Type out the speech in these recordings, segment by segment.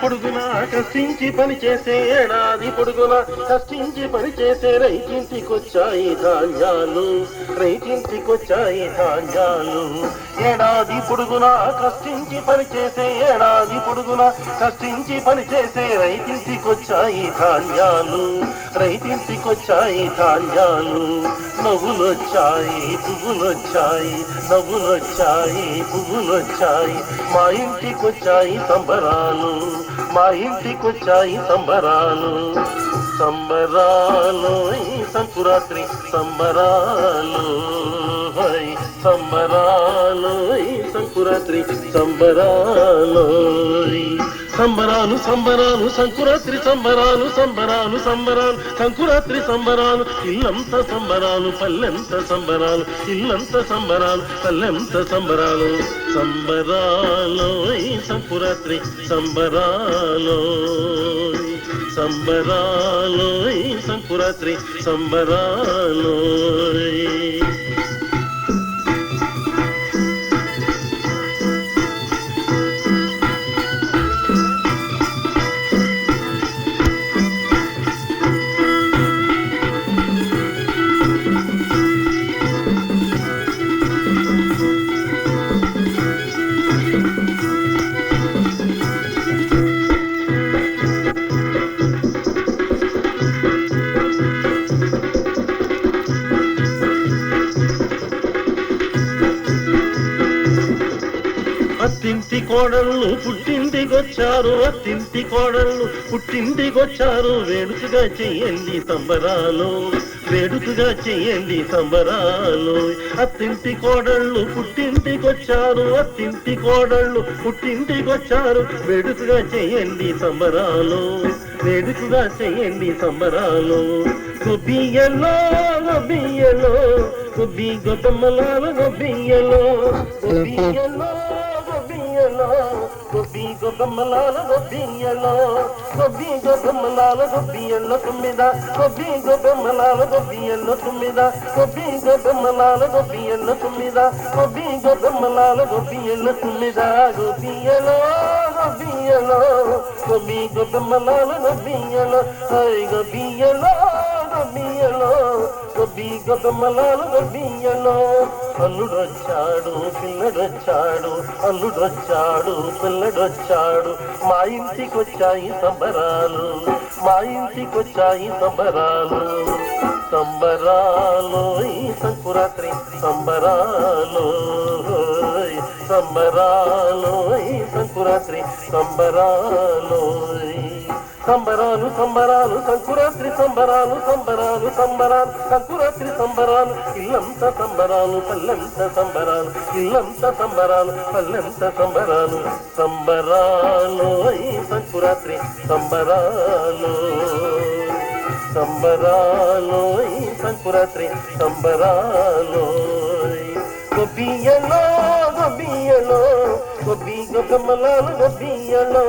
పొడుగునా కష్టించి పని చేసే ఏడాది పొడుగునా కష్టించి పని చేసే రైతింటికొచ్చాయి ధాన్యాలు, రైతింటికొచ్చాయి ధాన్యాలు. ఏడాది పొడుగునా కష్టించి పని చేసే ఏడాది పొడుగునా కష్టించి పని చేసే రైతింటికొచ్చాయి ధాన్యాలు, రైతింటికొచ్చాయి ధాన్యాలు. నవ్వులొచ్చాయి పువ్వులొచ్చాయి, నవ్వులొచ్చాయి పువ్వులొచ్చాయి, మా ఇంటికొచ్చాయి సంబరాలు, మా ఇంటికొచ్చాయి సంబరాలు. సంబరాలు సంకురాత్రి సంబరాలు, సంబరాలు సంకురాత్రి సంబరాలు. సంబరాలు సంబరాలు సంకురాత్రి సంబరాలు, సంబరాలు సంబరాలు సంకురాత్రి సంబరాలు. ఇల్లంత సంబరాలు పల్లెంత సంబరాలు, ఇల్లంత సంబరాలు పల్లెంత సంబరాలు. సంబరాలు సంకురాత్రి సంబరాలు, సంబరాలు సంకురాత్రి సంబరాలు. అత్తింటి కోడళ్ళు పుట్టింటికొచ్చారు, అత్తింటి కోడళ్ళు పుట్టింటికొచ్చారు. వేడుకగా చెయ్యండి సంబరాలు, వేడుకగా చెయ్యండి సంబరాలు. అత్తింటి కోడళ్ళు పుట్టింటికొచ్చారు, అత్తింటి కోడళ్ళు పుట్టింటికొచ్చారు. వేడుకగా చెయ్యండి సంబరాలు, వేడుకగా చెయ్యండి సంబరాలు. గొబ్బియ్యలో గొబ్బియ్యలో గొబ్బి గొబ్బమ్మలాల గొబ్బియ్యలో, గొబ్బియ్యలో గొబ్బి గొబ్బమ్మలాల గొబ్బియ్యలో, గొబ్బి గొబ్బమ్మలాల గొబ్బియ్యలో తుమ్మిద, గొబ్బి గొబ్బమ్మలాల గొబ్బియ్యలో తుమ్మిద, గొబ్బి గొబ్బమ్మలాల గొబ్బియ్యలో తుమ్మిద, గొబ్బి గొబ్బమ్మలాల గొబ్బియ్యలో తుమ్మిద. గొబ్బియ్యలో గొబ్బియ్యలో గొబ్బి గొబ్బమ్మలాల గొబ్బియ్యలో, గొబ్బియ్యలో గొబ్బియ్యలో గొబ్బి గొబ్బమ్మలాల గొబ్బియ్యలో. అల్లుడొచ్చాడు పిల్లడొచ్చాడు, అల్లుడొచ్చాడు పిల్లడొచ్చాడు, మా ఇంటికొచ్చాయి సంబరాలు, మా ఇంటికొచ్చాయి సంబరాలు. సంబరాలు సంకురాత్రి సంబరాలు, సంబరాలు సంకురాత్రి సంబరాలు. సంబరాలు సంబరాలు సంకురాత్రి సంబరాలు, సంబరాలు సంబరాలు సంకురాత్రి సంబరాలు. ఇల్లంత సంబరాలు పల్లెంత సంబరాలు, ఇల్లంత సంబరాలు పల్లెంత సంబరాలు. సంబరాలు సంకురాత్రి సంబరాలు, సంబరాలు సంకురాత్రి సంబరాలు. గొబ్బియ్యలో గొబ్బియ్యలో గొబ్బి గొబ్బమ్మలాల గొబ్బియ్యలో,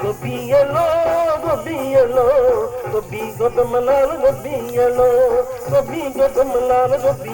గొబ్బియ్యలో గొబ్బియ్యలో గొబ్బి గొబ్బమ్మలాల గొబ్బియ్యలో, గొబ్బి గొబ్బమ్మలాల గొబ్బి